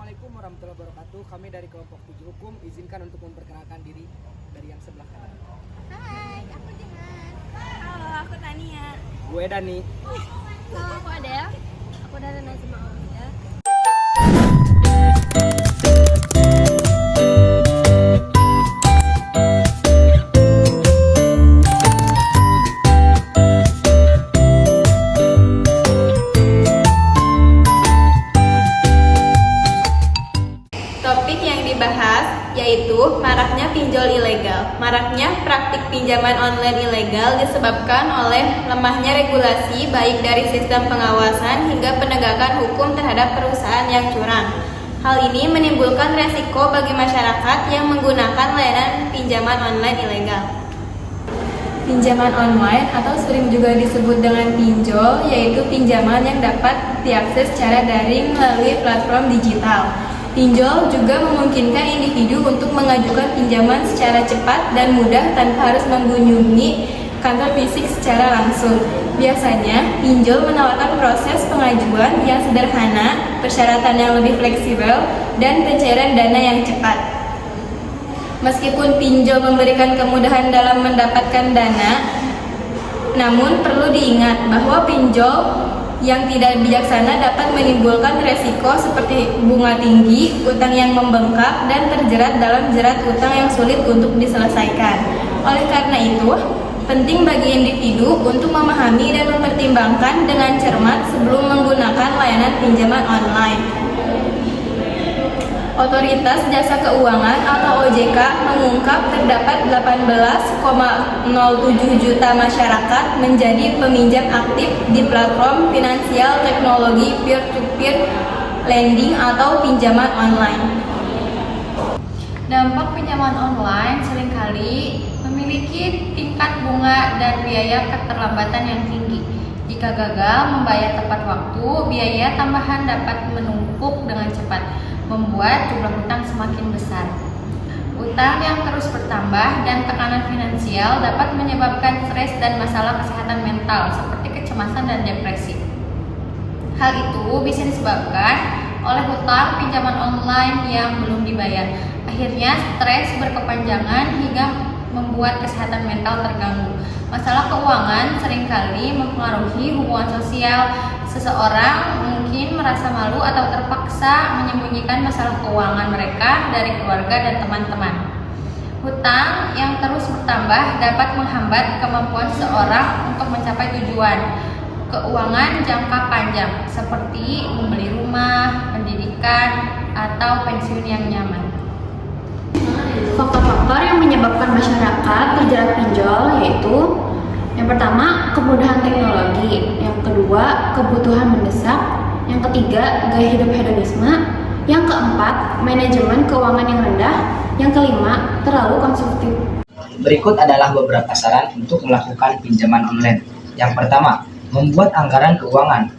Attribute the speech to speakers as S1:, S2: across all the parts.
S1: Assalamualaikum warahmatullahi wabarakatuh. Kami dari kelompok 7 hukum izinkan untuk memperkenalkan diri dari yang sebelah kanan.
S2: Hai, aku Jihan. Halo, aku Tania.
S1: Gue Dani.
S2: Halo, aku Adel. Aku dari Najma Aulia.
S3: Topik yang dibahas yaitu maraknya pinjol ilegal. Maraknya praktik pinjaman online ilegal disebabkan oleh lemahnya regulasi baik dari sistem pengawasan hingga penegakan hukum terhadap perusahaan yang curang. Hal ini menimbulkan resiko bagi masyarakat yang menggunakan layanan pinjaman online ilegal. Pinjaman online atau sering juga disebut dengan pinjol yaitu pinjaman yang dapat diakses secara daring melalui platform digital. Pinjol juga memungkinkan individu untuk mengajukan pinjaman secara cepat dan mudah tanpa harus mengunjungi kantor fisik secara langsung. Biasanya, pinjol menawarkan proses pengajuan yang sederhana, persyaratan yang lebih fleksibel, dan pencairan dana yang cepat. Meskipun pinjol memberikan kemudahan dalam mendapatkan dana, namun perlu diingat bahwa pinjol yang tidak bijaksana dapat menimbulkan resiko seperti bunga tinggi, utang yang membengkak, dan terjerat dalam jerat utang yang sulit untuk diselesaikan. Oleh karena itu, penting bagi individu untuk memahami dan mempertimbangkan dengan cermat sebelum menggunakan layanan pinjaman online. Otoritas Jasa Keuangan atau OJK mengungkap terdapat 18,07 juta masyarakat menjadi peminjam aktif di platform finansial teknologi peer-to-peer lending atau pinjaman online. Dampak pinjaman online seringkali memiliki tingkat bunga dan biaya keterlambatan yang tinggi. Jika gagal membayar tepat waktu, biaya tambahan dapat menumpuk dengan cepat, membuat jumlah hutang semakin besar. Utang yang terus bertambah dan tekanan finansial dapat menyebabkan stres dan masalah kesehatan mental seperti kecemasan dan depresi. Hal itu bisa disebabkan oleh hutang pinjaman online yang belum dibayar. Akhirnya stres berkepanjangan hingga membuat kesehatan mental terganggu. Masalah keuangan seringkali mempengaruhi hubungan sosial. Seseorang mungkin merasa malu atau terpaksa menyembunyikan masalah keuangan mereka dari keluarga dan teman-teman. Hutang yang terus bertambah dapat menghambat kemampuan seseorang untuk mencapai tujuan keuangan jangka panjang seperti membeli rumah, pendidikan, atau pensiun yang nyaman.
S2: Faktor-faktor yang menyebabkan masyarakat terjerat pinjol yaitu yang pertama, kemudahan teknologi. Yang kedua, kebutuhan mendesak. Yang ketiga, gaya hidup hedonisme. Yang keempat, manajemen keuangan yang rendah. Yang kelima, terlalu konsumtif.
S1: Berikut adalah beberapa saran untuk melakukan pinjaman online. Yang pertama, membuat anggaran keuangan.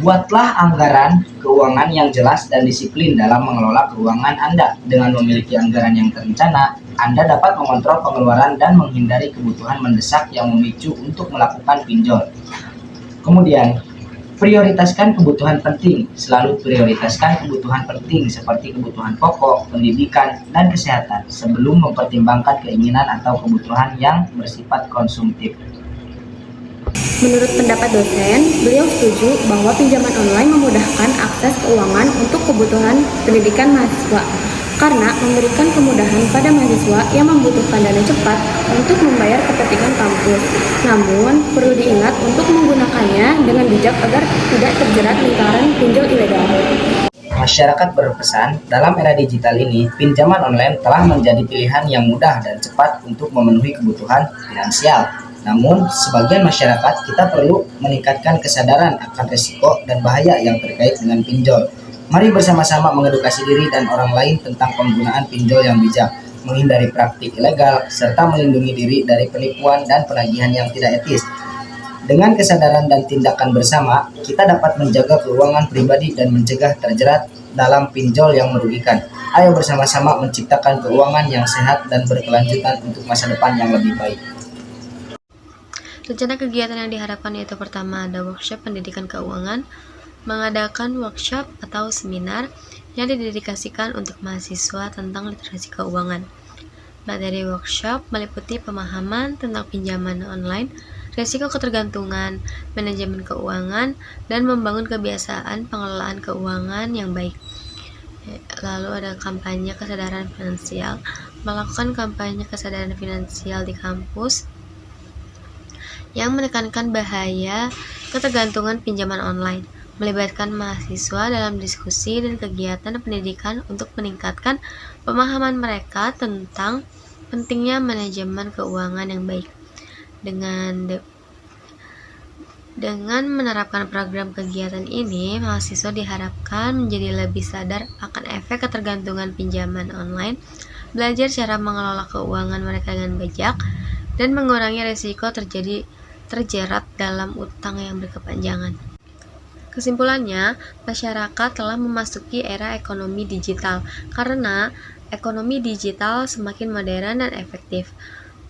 S1: Buatlah anggaran keuangan yang jelas dan disiplin dalam mengelola keuangan Anda. Dengan memiliki anggaran yang terencana, Anda dapat mengontrol pengeluaran dan menghindari kebutuhan mendesak yang memicu untuk melakukan pinjol. Kemudian, prioritaskan kebutuhan penting. Selalu prioritaskan kebutuhan penting seperti kebutuhan pokok, pendidikan, dan kesehatan sebelum mempertimbangkan keinginan atau kebutuhan yang bersifat konsumtif.
S4: Menurut pendapat dosen, beliau setuju bahwa pinjaman online memudahkan akses keuangan untuk kebutuhan pendidikan mahasiswa karena memberikan kemudahan pada mahasiswa yang membutuhkan dana cepat untuk membayar kepentingan kampus. Namun, perlu diingat untuk menggunakannya dengan bijak agar tidak terjerat lingkaran pinjol ilegal.
S1: Masyarakat berpesan, dalam era digital ini, pinjaman online telah menjadi pilihan yang mudah dan cepat untuk memenuhi kebutuhan finansial. Namun, sebagian masyarakat kita perlu meningkatkan kesadaran akan risiko dan bahaya yang terkait dengan pinjol. Mari bersama-sama mengedukasi diri dan orang lain tentang penggunaan pinjol yang bijak, menghindari praktik ilegal, serta melindungi diri dari penipuan dan penagihan yang tidak etis. Dengan kesadaran dan tindakan bersama, kita dapat menjaga keuangan pribadi dan mencegah terjerat dalam pinjol yang merugikan. Ayo bersama-sama menciptakan keuangan yang sehat dan berkelanjutan untuk masa depan yang lebih baik.
S5: Rencana kegiatan yang diharapkan yaitu pertama ada workshop pendidikan keuangan, mengadakan workshop atau seminar. yang didedikasikan untuk mahasiswa tentang literasi keuangan. Materi workshop meliputi pemahaman tentang pinjaman online, risiko ketergantungan, manajemen keuangan, dan membangun kebiasaan pengelolaan keuangan yang baik. Lalu ada kampanye kesadaran finansial, melakukan kampanye kesadaran finansial di kampus yang menekankan bahaya ketergantungan pinjaman online, melibatkan mahasiswa dalam diskusi dan kegiatan pendidikan untuk meningkatkan pemahaman mereka tentang pentingnya manajemen keuangan yang baik. Dengan menerapkan program kegiatan ini, mahasiswa diharapkan menjadi lebih sadar akan efek ketergantungan pinjaman online, belajar cara mengelola keuangan mereka dengan bijak, dan mengurangi risiko terjerat dalam utang yang berkepanjangan. Kesimpulannya, masyarakat telah memasuki era ekonomi digital karena ekonomi digital semakin modern dan efektif.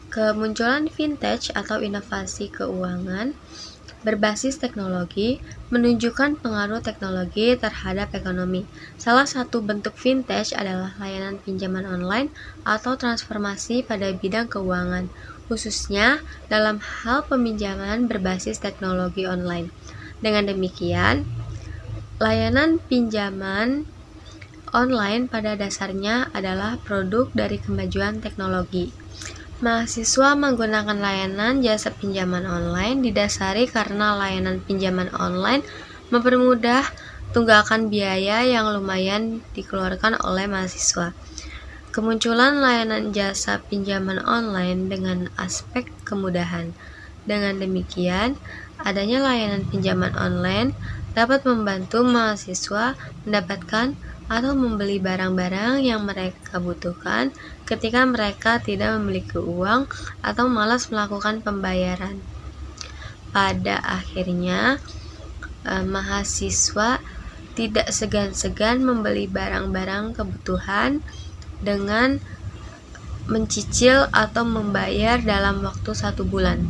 S5: Kemunculan vintage atau inovasi keuangan berbasis teknologi menunjukkan pengaruh teknologi terhadap ekonomi. Salah satu bentuk vintage adalah layanan pinjaman online atau transformasi pada bidang keuangan, khususnya dalam hal peminjaman berbasis teknologi online. Dengan demikian, layanan pinjaman online pada dasarnya adalah produk dari kemajuan teknologi. Mahasiswa menggunakan layanan jasa pinjaman online didasari karena layanan pinjaman online mempermudah tunggakan biaya yang lumayan dikeluarkan oleh mahasiswa. Kemunculan layanan jasa pinjaman online dengan aspek kemudahan. Dengan demikian, adanya layanan pinjaman online dapat membantu mahasiswa mendapatkan atau membeli barang-barang yang mereka butuhkan ketika mereka tidak memiliki uang atau malas melakukan pembayaran. Pada akhirnya, mahasiswa tidak segan-segan membeli barang-barang kebutuhan dengan mencicil atau membayar dalam waktu 1 bulan.